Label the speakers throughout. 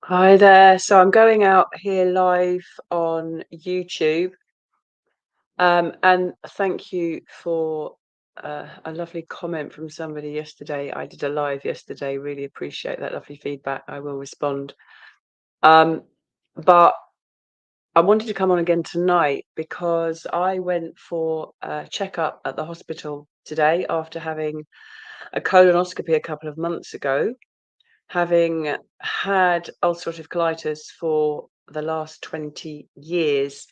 Speaker 1: Hi there. So I'm going out here live on YouTube. And thank you for a lovely comment from somebody yesterday. I did a live yesterday. Really appreciate that lovely feedback. I will respond. Um, but I wanted to come on again tonight because I went for a checkup at the hospital today after having a colonoscopy a couple of months ago, having had ulcerative colitis for the last 20 years.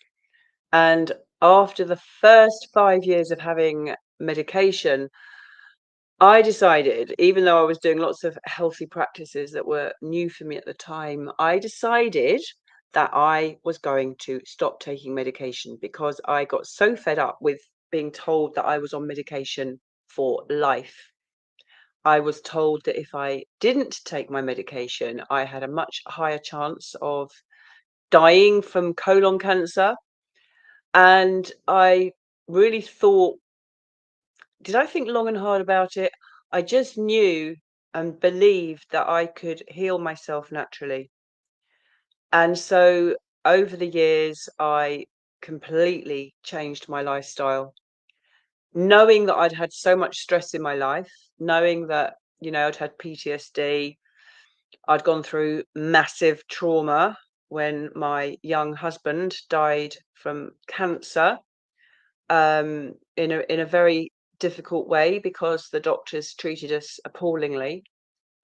Speaker 1: And after the first 5 years of having medication, I decided, even though I was doing lots of healthy practices that were new for me at the time, I decided that I was going to stop taking medication because I got so fed up with being told that I was on medication for life. I was told that if I didn't take my medication, I had a much higher chance of dying from colon cancer. And I really thought, did I think long and hard about it? I just knew and believed that I could heal myself naturally. And so over the years, I completely changed my lifestyle, knowing that I'd had so much stress in my life, knowing that, I'd had PTSD. I'd gone through massive trauma when my young husband died from cancer, in a very difficult way because the doctors treated us appallingly.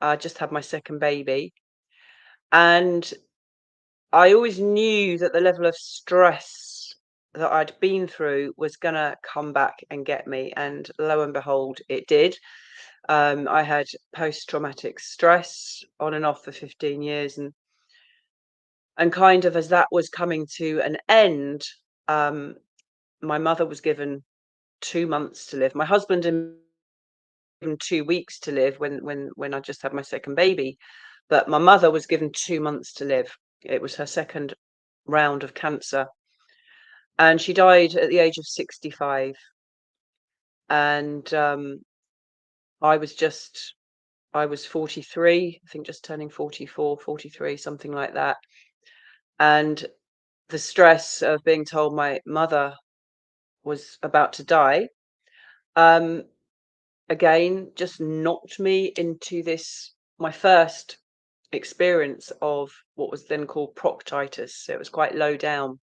Speaker 1: I just had my second baby, and I always knew that the level of stress that I'd been through was gonna come back and get me, and lo and behold, it did. I had post-traumatic stress on and off for 15 years, and kind of as that was coming to an end, um, my mother was given 2 months to live. My husband and given 2 weeks to live when I just had my second baby, but my mother was given 2 months to live. It was her second round of cancer, and she died at the age of 65, and, I was just I was 43, I think just turning 44, 43, something like that, and the stress of being told my mother was about to die, um, again, just knocked me into this my first experience of what was then called proctitis. So it was quite low down.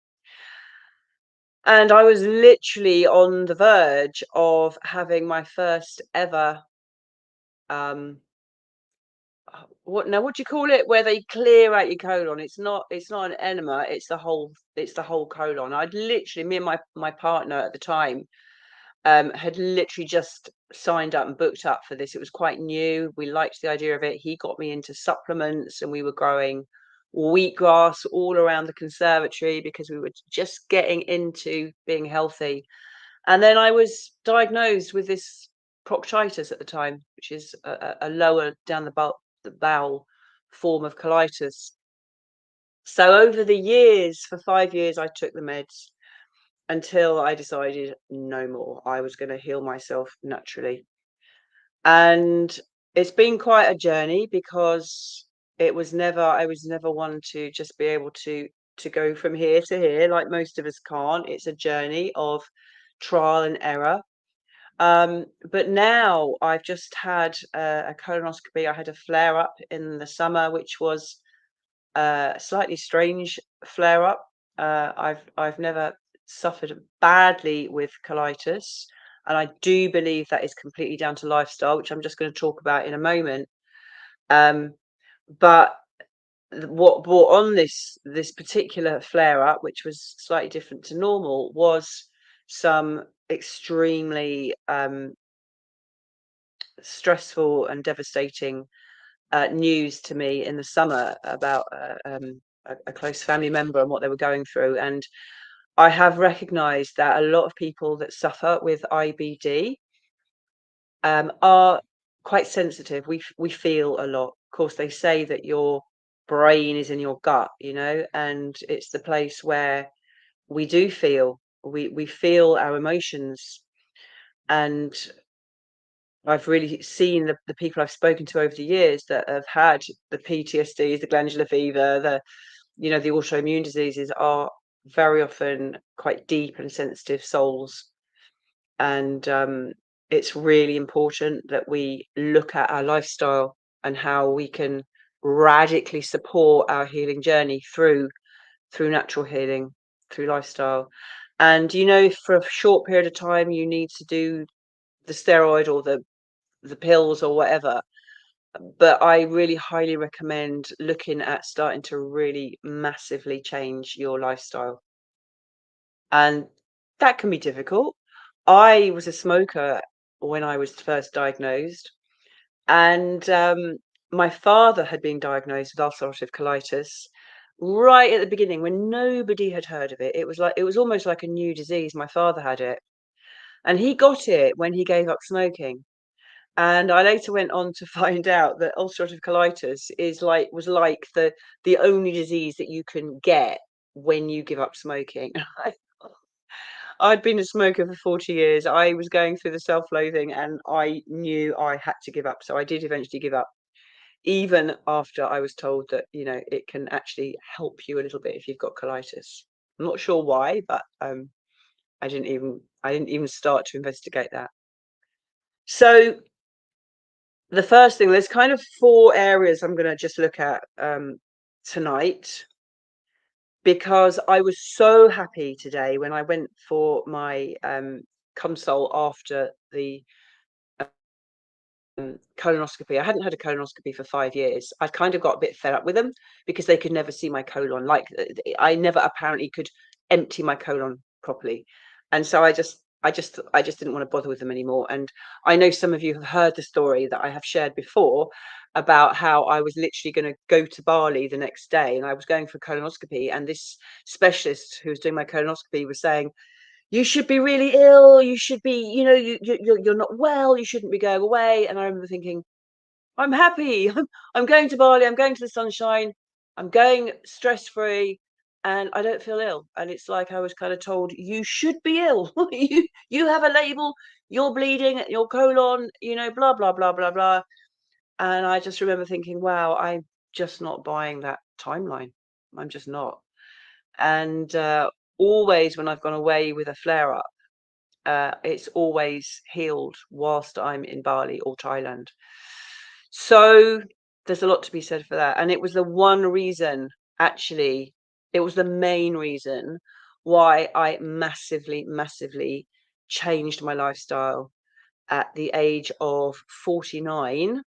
Speaker 1: And I was literally on the verge of having my first ever um what do you call it where they clear out your colon? It's not an enema, it's the whole colon. I'd literally me and my partner at the time had literally just signed up and booked up for this. It was quite new. We liked the idea of it. He got me into supplements, and we were growing wheatgrass all around the conservatory because we were just getting into being healthy. And then I was diagnosed with this proctitis at the time, which is a lower down the bowel form of colitis. So over the years, for 5 years, I took the meds until I decided no more. I was going to heal myself naturally. And it's been quite a journey because I was never one to just be able to go from here to here like most of us can't. It's a journey of trial and error. But now I've just had a colonoscopy. I had a flare up in the summer, which was a slightly strange flare up. I've never suffered badly with colitis, and I do believe that is completely down to lifestyle, which I'm just going to talk about in a moment. Um, but what brought on this particular flare up, which was slightly different to normal, was some extremely stressful and devastating news to me in the summer about a close family member and what they were going through. And I have recognised that a lot of people that suffer with IBD are quite sensitive. We feel a lot. Of course, they say that your brain is in your gut, and it's the place where we do feel. We feel our emotions, and I've really seen the people I've spoken to over the years that have had the PTSDs, the glandular fever, the autoimmune diseases are very often quite deep and sensitive souls. And it's really important that we look at our lifestyle and how we can radically support our healing journey through natural healing, through lifestyle. And if for a short period of time you need to do the steroid or the pills or whatever, but I really highly recommend looking at starting to really massively change your lifestyle. And that can be difficult. I was a smoker when I was first diagnosed, and my father had been diagnosed with ulcerative colitis right at the beginning when nobody had heard of it. It was almost like a new disease. My father had it, and he got it when he gave up smoking. And I later went on to find out that ulcerative colitis was like the only disease that you can get when you give up smoking. I'd been a smoker for 40 years. I was going through the self-loathing and I knew I had to give up. So I did eventually give up, even after I was told that, it can actually help you a little bit if you've got colitis. I'm not sure why, but I didn't even start to investigate that. So the first thing, there's kind of four areas I'm going to just look at tonight, because I was so happy today when I went for my consult after the colonoscopy. I hadn't had a colonoscopy for 5 years. I kind of got a bit fed up with them because they could never see my colon. Like, I never apparently could empty my colon properly. And so I just didn't want to bother with them anymore. And I know some of you have heard the story that I have shared before about how I was literally going to go to Bali the next day and I was going for colonoscopy, and this specialist who was doing my colonoscopy was saying, you should be really ill. You should be, you're not well. You shouldn't be going away. And I remember thinking, I'm happy. I'm going to Bali. I'm going to the sunshine. I'm going stress free, and I don't feel ill. And it's like I was kind of told, you should be ill. You have a label. You're bleeding at your colon. Blah blah blah blah blah. And I just remember thinking, wow, I'm just not buying that timeline. I'm just not. And always when I've gone away with a flare up, it's always healed whilst I'm in Bali or Thailand. So there's a lot to be said for that. And it was the one reason, actually, it was the main reason why I massively, massively changed my lifestyle at the age of 49,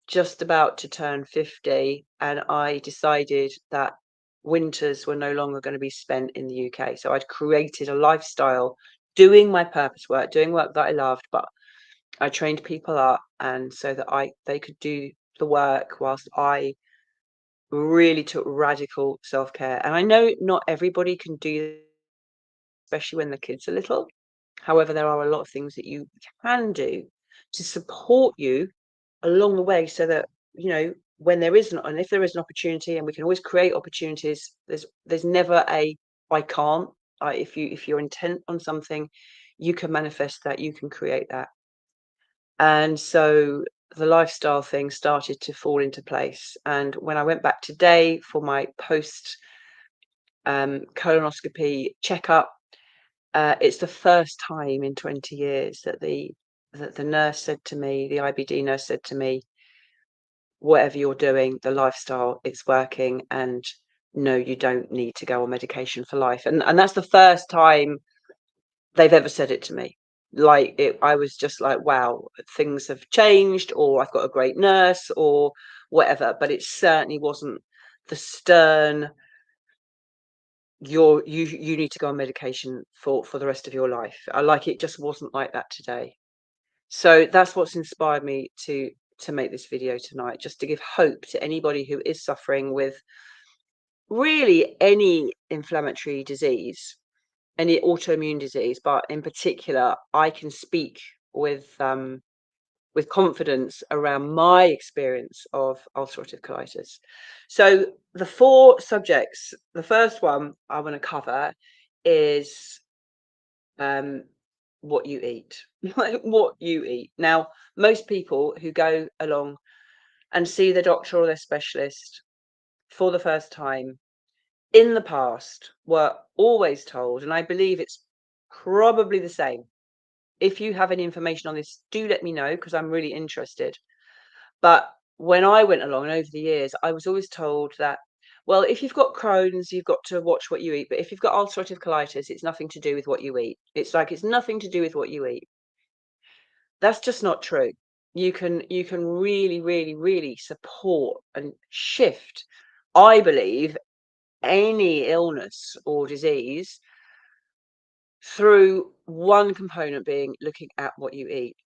Speaker 1: just about to turn 50. And I decided that winters were no longer going to be spent in the UK. So I'd created a lifestyle doing my purpose work, doing work that I loved, but I trained people up, and so that they could do the work whilst I really took radical self-care. And I know not everybody can do this, especially when the kids are little. However, there are a lot of things that you can do to support you along the way, so that when there isn't, and if there is an opportunity, and we can always create opportunities. There's never a I can't. If you're intent on something, you can manifest that. You can create that. And so the lifestyle thing started to fall into place. And when I went back today for my post colonoscopy checkup, it's the first time in 20 years that the nurse said to me, the IBD nurse said to me, whatever you're doing, the lifestyle, it's working, and no, you don't need to go on medication for life. And that's the first time they've ever said it to me. Like, I was just like, wow, things have changed, or I've got a great nurse, or whatever. But it certainly wasn't the stern, you need to go on medication for the rest of your life. It just wasn't like that today. So that's what's inspired me to make this video tonight, just to give hope to anybody who is suffering with really any inflammatory disease, any autoimmune disease. But in particular, I can speak with confidence around my experience of ulcerative colitis. So the four subjects, the first one I want to cover is um, what you eat. Like, what you eat. Now, most people who go along and see the doctor or their specialist for the first time in the past were always told, and I believe it's probably the same. If you have any information on this, do let me know because I'm really interested. But when I went along and over the years, I was always told that, well, if you've got Crohn's, you've got to watch what you eat. But if you've got ulcerative colitis, it's nothing to do with what you eat. It's like it's nothing to do with what you eat. That's just not true. You can really, really, really support and shift, I believe, any illness or disease through one component being looking at what you eat.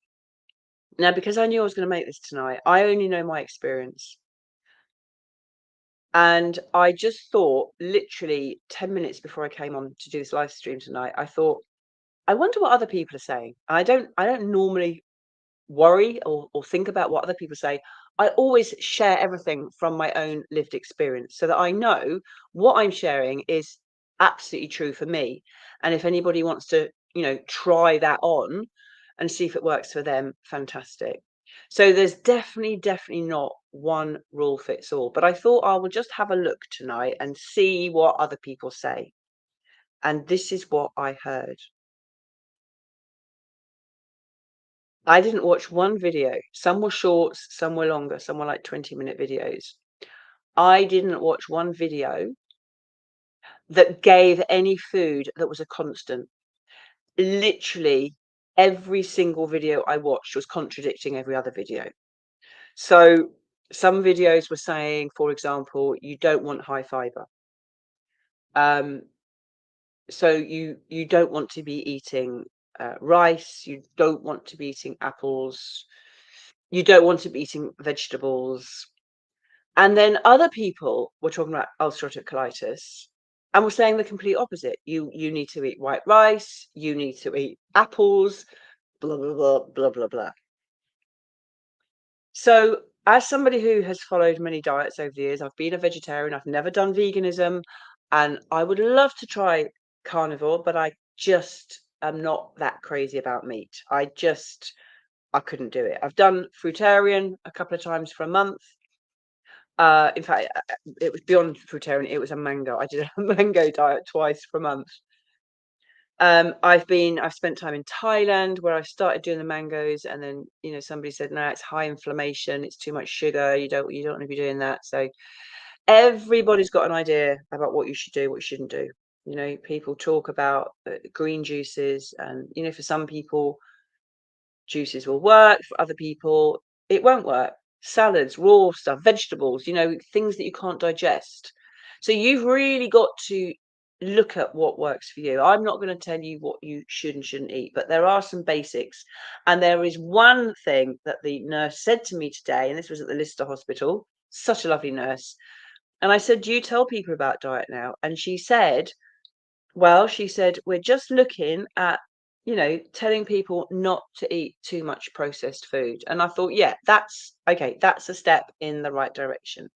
Speaker 1: Now, because I knew I was going to make this tonight, I only know my experience. And I just thought, literally 10 minutes before I came on to do this live stream tonight, I thought, I wonder what other people are saying. I don't normally worry or think about what other people say. I always share everything from my own lived experience so that I know what I'm sharing is absolutely true for me. And if anybody wants to, try that on and see if it works for them, fantastic. So there's definitely not one rule fits all. But I thought I will just have a look tonight and see what other people say. And this is what I heard. I didn't watch one video. Some were shorts, some were longer, some were like 20-minute videos. I didn't watch one video that gave any food that was a constant. Literally every single video I watched was contradicting every other video. So some videos were saying, for example, you don't want high fiber. Um, so you don't want to be eating rice, you don't want to be eating apples, you don't want to be eating vegetables. And then other people were talking about ulcerative colitis and were saying the complete opposite. You need to eat white rice, you need to eat apples, blah blah blah blah blah blah. So as somebody who has followed many diets over the years, I've been a vegetarian, I've never done veganism, and I would love to try carnivore, but I just am not that crazy about meat. I couldn't do it. I've done fruitarian a couple of times for a month. In fact, it was beyond fruitarian. It was a mango. I did a mango diet twice for a month. I've spent time in Thailand where I started doing the mangoes, and then somebody said, no, it's high inflammation, it's too much sugar. You don't want to be doing that. So everybody's got an idea about what you should do, what you shouldn't do. People talk about green juices, and for some people juices will work, for other people it won't work. Salads, raw stuff, vegetables, things that you can't digest. So you've really got to look at what works for you. I'm not going to tell you what you should and shouldn't eat, but there are some basics. And there is one thing that the nurse said to me today, and this was at the Lister Hospital, such a lovely nurse. And I said, do you tell people about diet now? And she said, well, she said, we're just looking at, telling people not to eat too much processed food. And I thought, yeah, that's okay. That's a step in the right direction,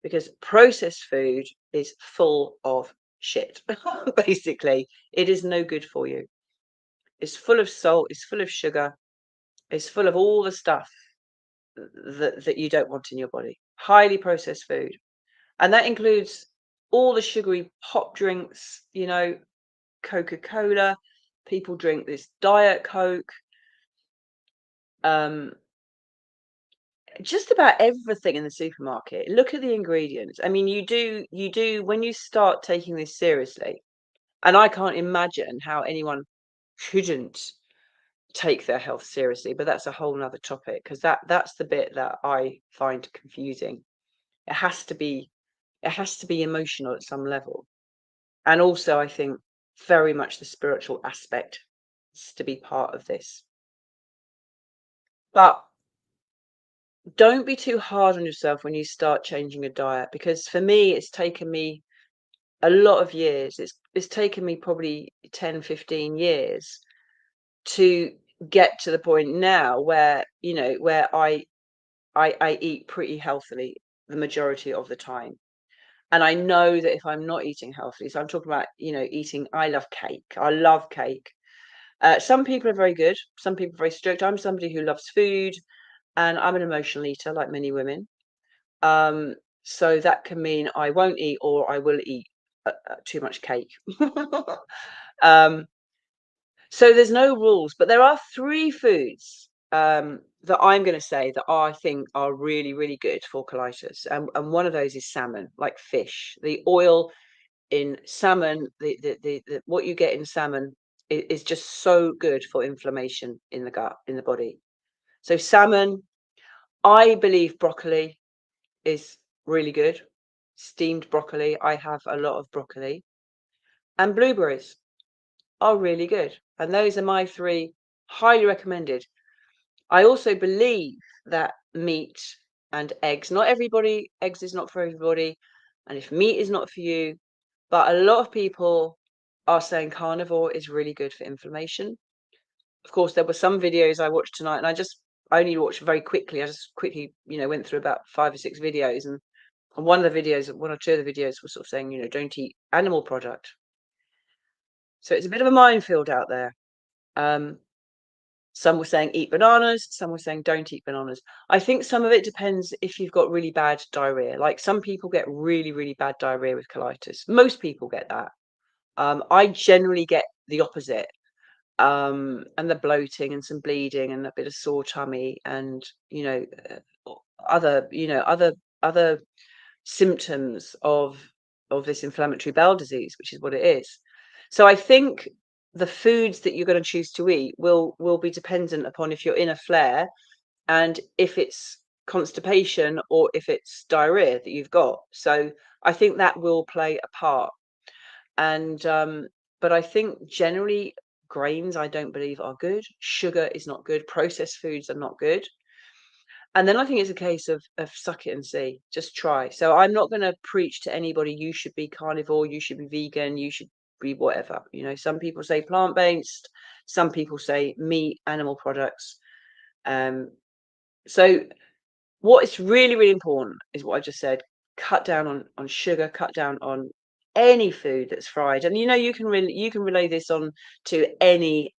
Speaker 1: because processed food is full of shit. Basically, it is no good for you. It's full of salt, it's full of sugar, it's full of all the stuff that you don't want in your body. Highly processed food. And that includes all the sugary pop drinks, Coca-Cola. People drink this Diet Coke. Just about everything in the supermarket. Look at the ingredients. I mean, you do when you start taking this seriously, and I can't imagine how anyone couldn't take their health seriously, but that's a whole nother topic, because that's the bit that I find confusing. It has to be it has to be emotional at some level. And also I think very much the spiritual aspect is to be part of this. But don't be too hard on yourself when you start changing a diet, because for me it's taken me a lot of years. It's taken me probably 10, 15 years to get to the point now where I eat pretty healthily the majority of the time. And I know that if I'm not eating healthily, so I'm talking about, eating, I love cake. I love cake. Some people are very good. Some people are very strict. I'm somebody who loves food, and I'm an emotional eater, like many women. Um, so that can mean I won't eat or I will eat too much cake. um, so there's no rules, but there are three foods that I'm going to say that I think are really, really good for colitis, and one of those is salmon, like fish. The oil in salmon, the what you get in salmon is just so good for inflammation in the gut, in the body. So salmon, I believe broccoli is really good. Steamed broccoli, I have a lot of broccoli. And blueberries are really good. And those are my three highly recommended. I also believe that meat and eggs, not everybody, eggs is not for everybody. And if meat is not for you, but a lot of people are saying carnivore is really good for inflammation. Of course, there were some videos I watched tonight, and I only watched very quickly. I just quickly, went through about 5 or 6 videos, and one of the videos, one or two of the videos, was sort of saying, don't eat animal product. So it's a bit of a minefield out there. Um, some were saying eat bananas, some were saying don't eat bananas. I think some of it depends if you've got really bad diarrhea. Like some people get really, really bad diarrhea with colitis. Most people get that. I generally get the opposite. And the bloating and some bleeding and a bit of sore tummy and other symptoms of this inflammatory bowel disease, which is what it is. So I think the foods that you're going to choose to eat will be dependent upon if you're in a flare and if it's constipation or if it's diarrhea that you've got. So I think that will play a part. And but I think generally grains I don't believe are good. Sugar is not good. Processed foods are not good. And then I think it's a case of suck it and see. Just try. So I'm not going to preach to anybody you should be carnivore, you should be vegan, you should be whatever. Some people say plant-based, some people say meat, animal products. Um, so what is really, really important is what I just said. Cut down on sugar, cut down on any food that's fried. And you can relay this on to any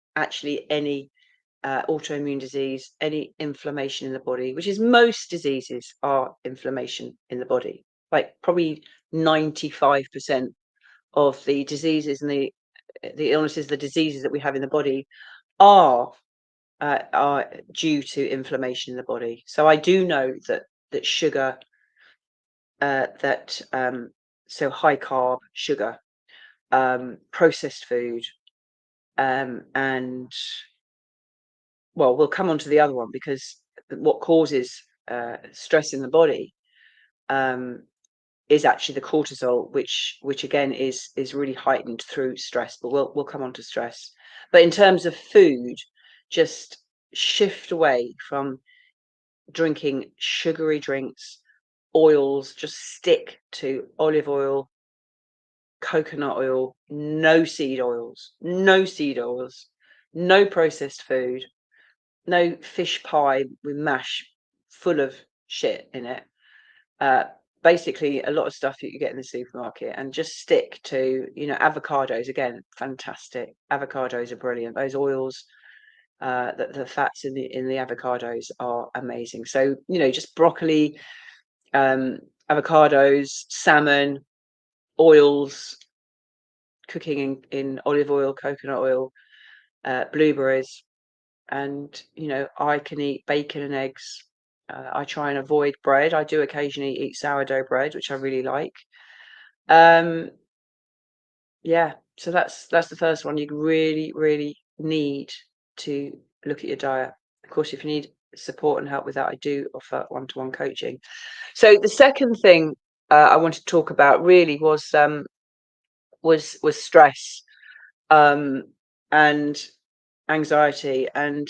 Speaker 1: autoimmune disease, any inflammation in the body, which is most diseases are inflammation in the body. Like probably 95% of the diseases and the illnesses, the diseases that we have in the body are are due to inflammation in the body. So I do know that sugar, that so high carb sugar, processed food, and well, we'll come on to the other one because what causes stress in the body um, is actually the cortisol, which again is really heightened through stress. But we'll come on to stress. But in terms of food, just shift away from drinking sugary drinks, oils. Just stick to olive oil, coconut oil, no seed oils, no processed food, no fish pie with mash full of shit in it. Uh, Basically, a lot of stuff that you get in the supermarket, and just stick to, avocados. Again, fantastic. Avocados are brilliant. Those oils, the fats in the avocados are amazing. So, just broccoli, um, avocados, salmon, oils, cooking in olive oil, coconut oil, blueberries. And I can eat bacon and eggs. I try and avoid bread. I do occasionally eat sourdough bread, which I really like. Um, yeah, so that's the first one. You really, really need to look at your diet. Of course, if you need support and help with that, I do offer one-to-one coaching. So the second thing I wanted to talk about really was stress, and anxiety, and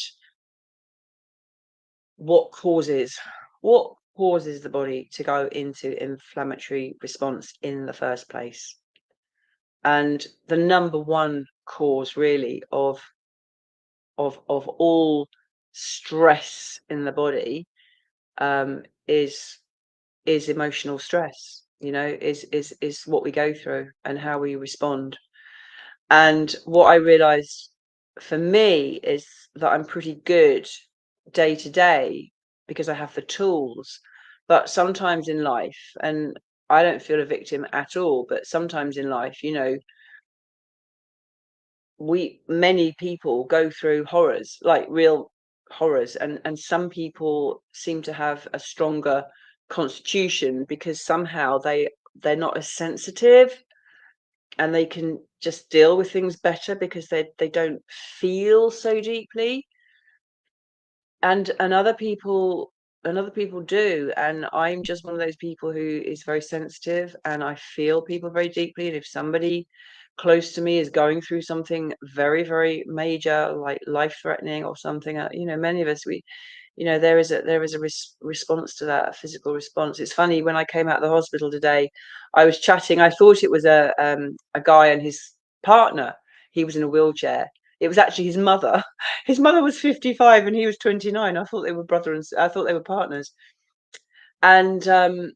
Speaker 1: what causes what causes the body to go into inflammatory response in the first place. And the number one cause really of all stress in the body um, is is emotional stress. Is what we go through and how we respond. And what I realized for me is that I'm pretty good day to day because I have the tools. But sometimes in life, and I don't feel a victim at all, but sometimes in life, we many people go through horrors, like real horrors, and some people seem to have a stronger constitution because somehow they're not as sensitive and they can just deal with things better because they don't feel so deeply. And other people do, and I'm just one of those people who is very sensitive, and I feel people very deeply, and if somebody close to me is going through something very, very major, like life-threatening or something, many of us, there is a response to that, a physical response. It's funny, when I came out of the hospital today, I was chatting. I thought it was a guy and his partner. He was in a wheelchair. It was actually his mother. His mother was 55 and he was 29. I thought they were I thought they were partners. And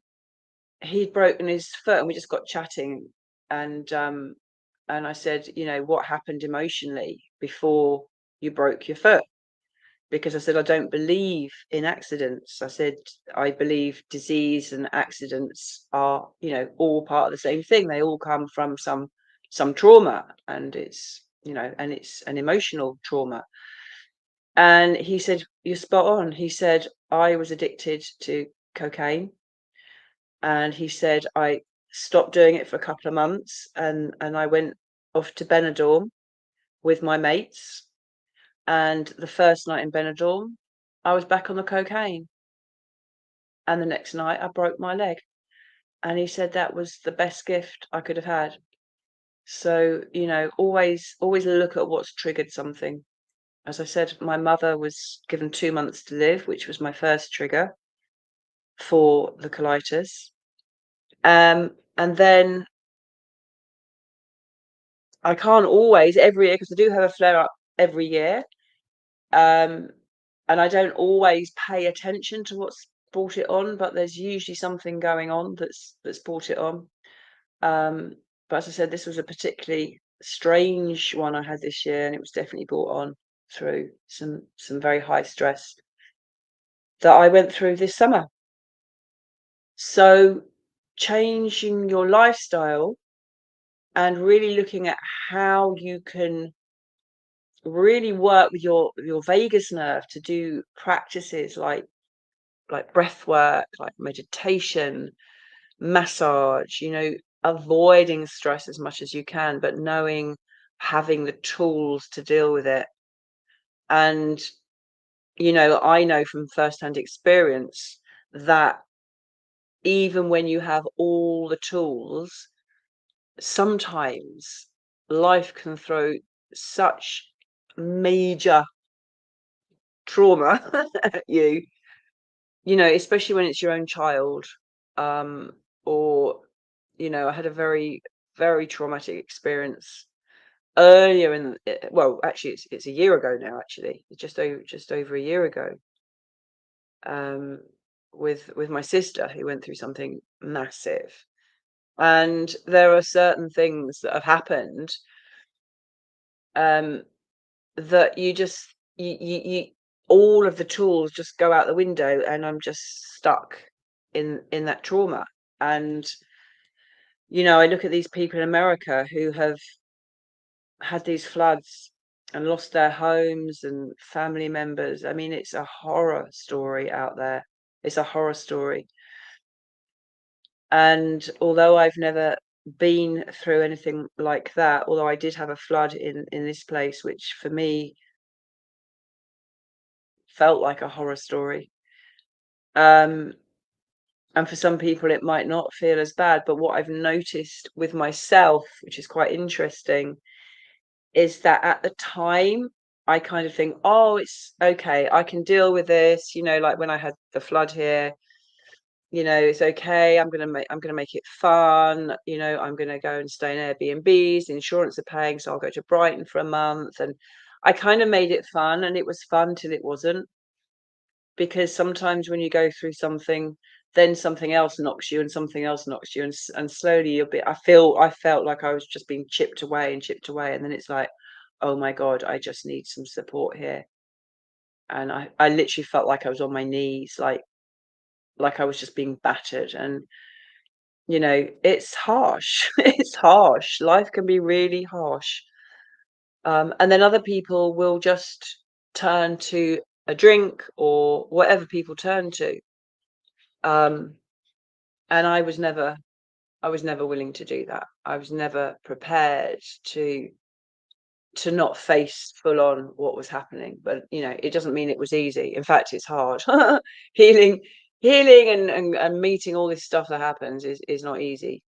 Speaker 1: he'd broken his foot, and we just got chatting. And and I said, what happened emotionally before you broke your foot? Because I said, I don't believe in accidents. I said, I believe disease and accidents are, all part of the same thing. They all come from some trauma, and it's an emotional trauma. And he said, you're spot on. He said, I was addicted to cocaine. And he said, I stopped doing it for a couple of months, and I went off to Benidorm with my mates. And the first night in Benidorm, I was back on the cocaine. And the next night, I broke my leg. And he said that was the best gift I could have had. So, always look at what's triggered something. As I said, my mother was given 2 months to live, which was my first trigger for the colitis. And then I can't always every year, because I do have a flare up every year. Um, and I don't always pay attention to what's brought it on, but there's usually something going on that's brought it on. Um, but as I said, this was a particularly strange one I had this year, and it was definitely brought on through some very high stress that I went through this summer. So changing your lifestyle and really looking at how you can really work with your vagus nerve to do practices like breath work, like meditation, massage, avoiding stress as much as you can, but having the tools to deal with it. And, I know from firsthand experience that even when you have all the tools, sometimes life can throw such major trauma at you, especially when it's your own child. Um, or, I had a very, very traumatic experience earlier well, actually, it's a year ago now, actually, just over a year ago, um, with my sister who went through something massive. And there are certain things that have happened, um, that you all of the tools just go out the window, and I'm just stuck in that trauma. And, I look at these people in America who have had these floods and lost their homes and family members. I mean, it's a horror story out there. It's a horror story. And although I've never been through anything like that, although I did have a flood in this place, which for me felt like a horror story. Um, and for some people, it might not feel as bad. But what I've noticed with myself, which is quite interesting, is that at the time, I kind of think, "Oh, it's okay, I can deal with this," like when I had the flood here, "It's okay, I'm gonna make it fun, I'm gonna go and stay in Airbnbs, the insurance are paying, so I'll go to Brighton for a month," and I kinda made it fun, and it was fun till it wasn't, because sometimes when you go through something, then something else knocks you, and something else knocks you, and slowly I felt like I was just being chipped away and chipped away, and then it's like, "Oh my God, I just need some support here." And I literally felt like I was on my knees, like I was just being battered. And, it's harsh. It's harsh. Life can be really harsh. And then other people will just turn to a drink or whatever people turn to. Um, and I was never willing to do that. I was never prepared to not face full on what was happening. But it doesn't mean it was easy. In fact, it's hard. healing, healing, and meeting all this stuff that happens is not easy.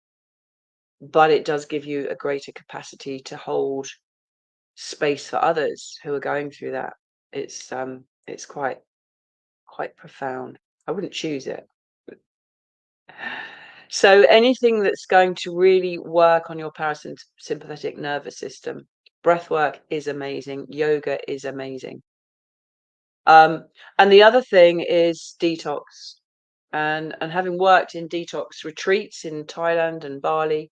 Speaker 1: But it does give you a greater capacity to hold space for others who are going through that. It's quite profound. I wouldn't choose it. So anything that's going to really work on your parasympathetic nervous system, breath work is amazing, yoga is amazing. And the other thing is detox. And having worked in detox retreats in Thailand and Bali,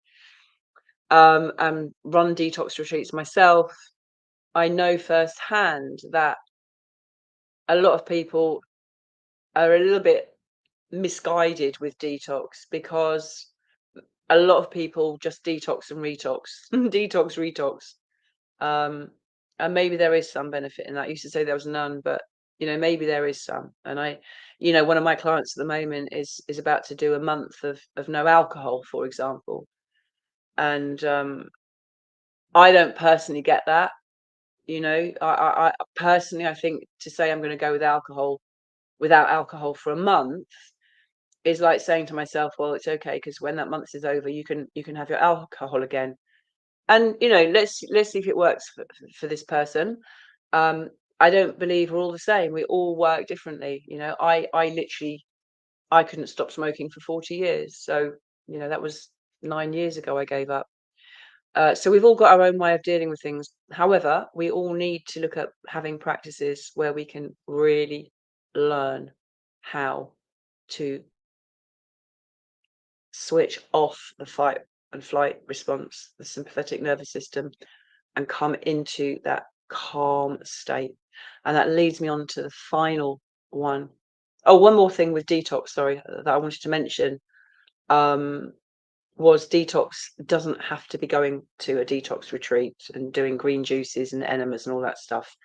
Speaker 1: and run detox retreats myself, I know firsthand that a lot of people are a little bit misguided with detox, because a lot of people just detox and retox, detox, retox. Um, and maybe there is some benefit in that. I used to say there was none, but maybe there is some. And one of my clients at the moment is about to do a month of no alcohol, for example. And I don't personally get that. I personally, I think to say I'm going to go without alcohol for a month is like saying to myself, well, it's okay, because when that month is over, you can have your alcohol again. And let's see if it works for this person. um I don't believe we're all the same. We all work differently. I literally, I couldn't stop smoking for 40 years. So that was 9 years ago I gave up. So we've all got our own way of dealing with things. However, we all need to look at having practices where we can really learn how to switch off the fight and flight response, the sympathetic nervous system, and come into that calm state. And that leads me on to the final one. Oh, one more thing with detox, sorry, that I wanted to mention. Um, was detox doesn't have to be going to a detox retreat and doing green juices and enemas and all that stuff.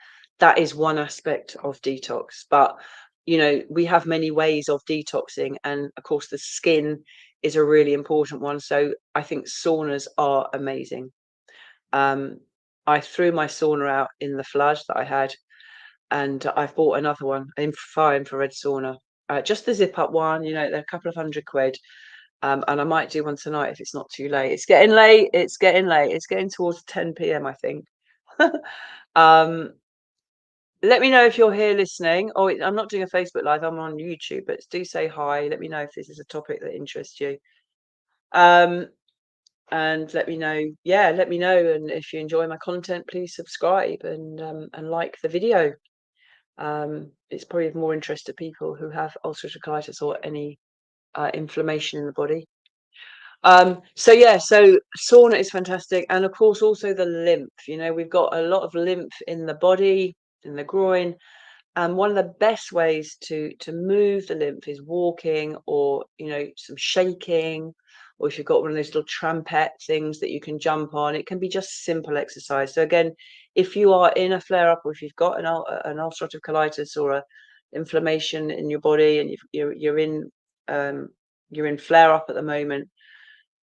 Speaker 1: That is one aspect of detox, but we have many ways of detoxing, and of course the skin is a really important one. So I think saunas are amazing. um, I threw my sauna out in the flood that I had, and I've bought another one, an far infrared sauna, just the zip up one. They're a couple of £100. And I might do one tonight if it's not too late. It's getting late. It's getting late. It's getting towards 10 p.m., I think. um, Let me know if you're here listening. Oh, I'm not doing a Facebook Live. I'm on YouTube, but do say hi. Let me know if this is a topic that interests you. Um, and let me know. Yeah, let me know. And if you enjoy my content, please subscribe and like the video. It's probably of more interest to people who have ulcerative colitis or any inflammation in the body. So yeah, so sauna is fantastic, and of course also the lymph. We've got a lot of lymph in the body, in the groin, and one of the best ways to move the lymph is walking, or some shaking, or if you've got one of those little trampette things that you can jump on. It can be just simple exercise. So again, if you are in a flare up, or if you've got an ulcerative colitis or a inflammation in your body, and um, you're in flare up at the moment,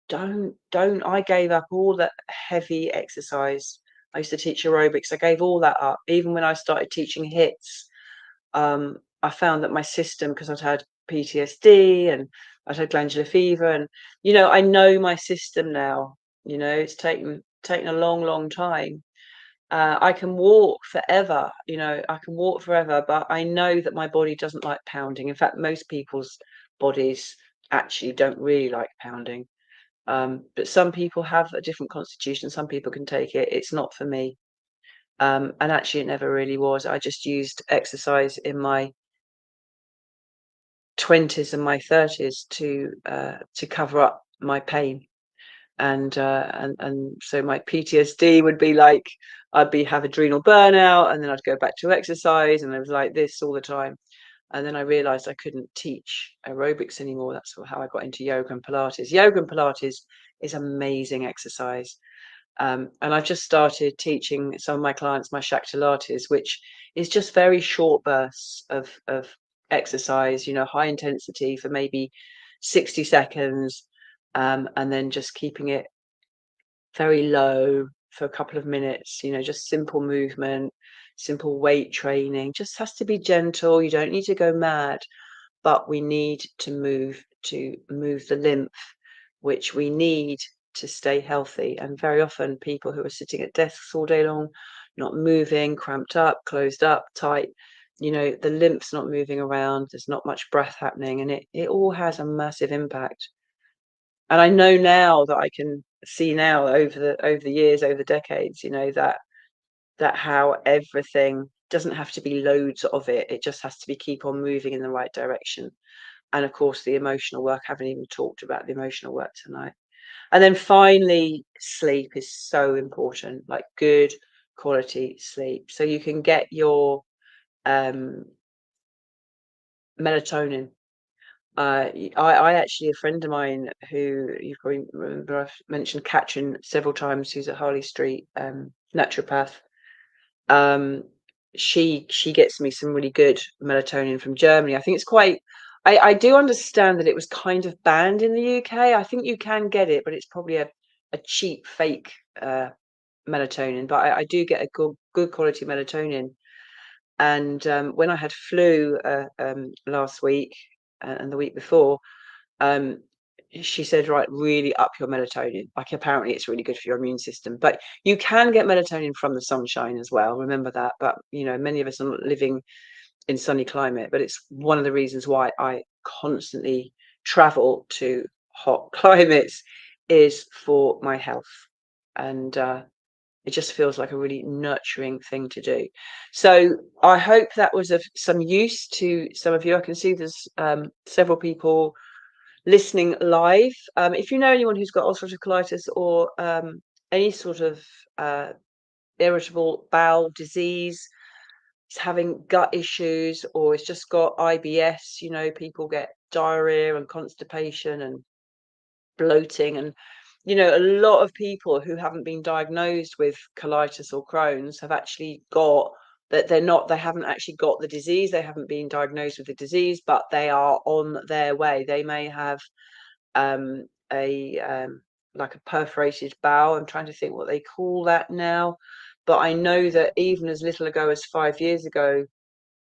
Speaker 1: don't I gave up all that heavy exercise. I used to teach aerobics. I gave all that up. Even when I started teaching hits, I found that my system, because I'd had PTSD and I'd had glandular fever, and I know my system now. It's taken a long time. I can walk forever. I can walk forever, but I know that my body doesn't like pounding. In fact, most people's bodies actually don't really like pounding. But some people have a different constitution. Some people can take it. It's not for me. And actually, it never really was. I just used exercise in my 20s and my 30s to cover up my pain. And so my PTSD would be like I'd be have adrenal burnout, and then I'd go back to exercise, and I was like this all the time. And then I realized I couldn't teach aerobics anymore. That's how I got into yoga and Pilates. Yoga and Pilates is amazing exercise. And I've just started teaching some of my clients my Pilates, which is just very short bursts of exercise, high intensity for maybe 60 seconds, and then just keeping it very low for a couple of minutes, just simple movement, simple weight training. Just has to be gentle. You don't need to go mad, but we need to move the lymph, which we need to stay healthy. And very often people who are sitting at desks all day long, not moving, cramped up, closed up, tight, the lymph's not moving around, there's not much breath happening, and it all has a massive impact. And I know now that I can see now over the years, over the decades, that how everything doesn't have to be loads of it. It just has to be keep on moving in the right direction. And of course, the emotional work. I haven't even talked about the emotional work tonight. And then finally, sleep is so important, like good quality sleep. So you can get your um, melatonin. I actually, a friend of mine who you probably remember, I've mentioned Katrin several times, who's a Harley Street naturopath. Um, she gets me some really good melatonin from Germany. I think it's quite. I do understand that it was kind of banned in the UK. I think you can get it, but it's probably a cheap fake melatonin. But I do get a good quality melatonin. And when I had flu last week and the week before, um, she said, right, really up your melatonin. Like apparently it's really good for your immune system. But you can get melatonin from the sunshine as well. Remember that. But many of us are not living in sunny climate. But it's one of the reasons why I constantly travel to hot climates is for my health. And it just feels like a really nurturing thing to do. So I hope that was of some use to some of you. I can see there's several people listening live. If you know anyone who's got ulcerative colitis or any sort of uh, irritable bowel disease, is having gut issues, or it's just got IBS, people get diarrhea and constipation and bloating, and a lot of people who haven't been diagnosed with colitis or Crohn's have actually got that. They haven't actually got the disease, they haven't been diagnosed with the disease, but they are on their way. They may have um, a like a perforated bowel. I'm trying to think what they call that now, but I know that even as little ago as 5 years ago,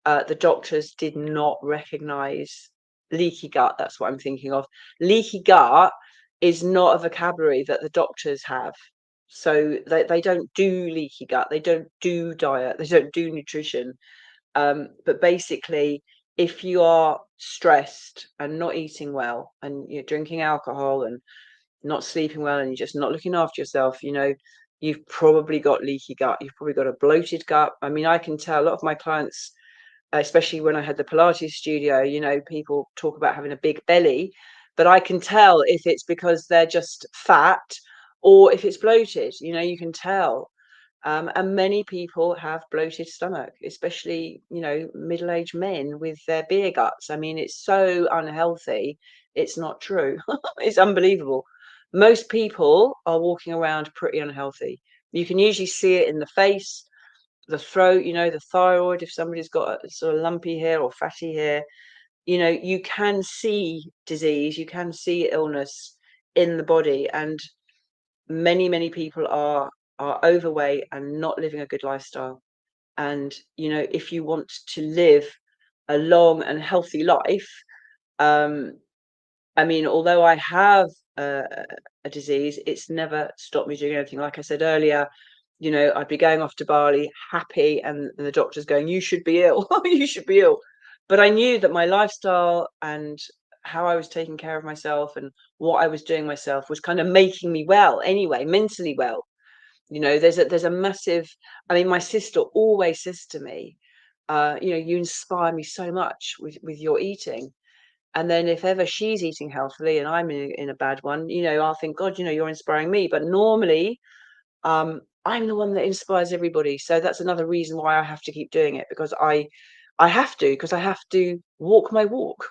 Speaker 1: the doctors did not recognise leaky gut. That's what I'm thinking of. Leaky gut is not a vocabulary that the doctors have. So they don't do leaky gut, they don't do diet, they don't do nutrition. But basically, if you are stressed and not eating well, and you're drinking alcohol and not sleeping well, and you're just not looking after yourself, you've probably got leaky gut. You've probably got a bloated gut. I mean, I can tell a lot of my clients, especially when I had the Pilates studio, people talk about having a big belly, but I can tell if it's because they're just fat or if it's bloated. You can tell. And many people have bloated stomach, especially, middle-aged men with their beer guts. I mean, it's so unhealthy. It's not true. It's unbelievable. Most people are walking around pretty unhealthy. You can usually see it in the face, the throat, the thyroid. If somebody's got a sort of lumpy hair or fatty hair, you can see disease, you can see illness in the body. And many people are overweight and not living a good lifestyle. And if you want to live a long and healthy life, um I mean, although I have a disease, it's never stopped me doing anything. Like I said earlier, I'd be going off to Bali happy, and the doctor's going, you should be ill. You should be ill. But I knew that my lifestyle and how I was taking care of myself and what I was doing myself was kind of making me well anyway, mentally well. There's a massive. I mean, my sister always says to me, you inspire me so much with your eating. And then if ever she's eating healthily and I'm in a bad one, I'll think, God, you're inspiring me. But normally, I'm the one that inspires everybody. So that's another reason why I have to keep doing it, because I have to walk my walk.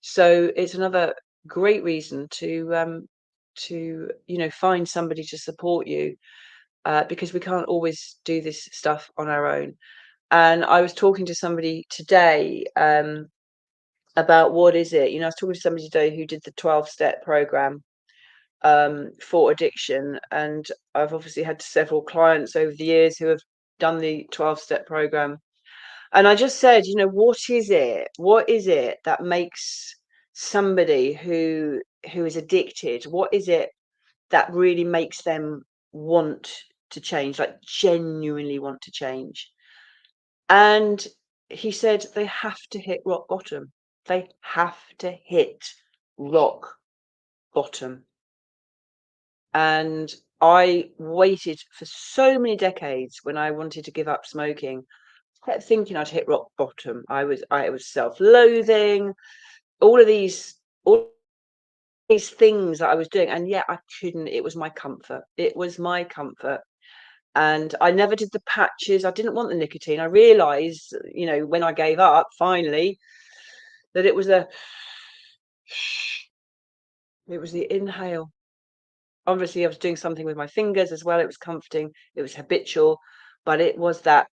Speaker 1: So it's another great reason to find somebody to support you, because we can't always do this stuff on our own. And I was talking to somebody today, about what is it. I was talking to somebody today who did the 12-step program, for addiction, and I've obviously had several clients over the years who have done the 12-step program. And I just said, what is it? What is it that makes somebody who is addicted? What is it that really makes them want to change, like genuinely want to change? And he said they have to hit rock bottom. They have to hit rock bottom. And I waited for so many decades when I wanted to give up smoking. I kept thinking I'd hit rock bottom. I was self-loathing, all these things that I was doing, and yet I couldn't. It was my comfort. It was my comfort. And I never did the patches. I didn't want the nicotine. I realized, when I gave up finally, that it was the inhale. Obviously, I was doing something with my fingers as well. It was comforting. It was habitual, but it was that.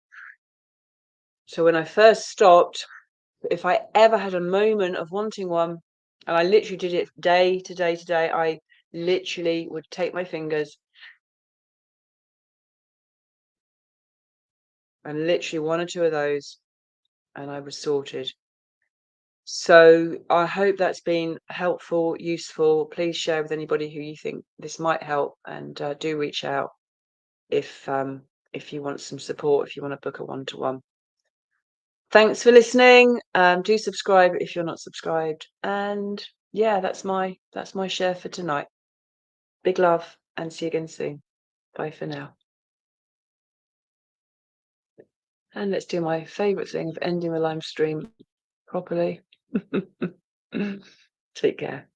Speaker 1: So when I first stopped, if I ever had a moment of wanting one, and I literally did it day to day to day, I literally would take my fingers and literally one or two of those, and I was sorted. So I hope that's been helpful, useful. Please share with anybody who you think this might help, and do reach out if you want some support, if you want to book a one-to-one. Thanks for listening. Do subscribe if you're not subscribed. And yeah, that's my share for tonight. Big love, and see you again soon. Bye for now. And let's do my favourite thing of ending the live stream properly. Take care.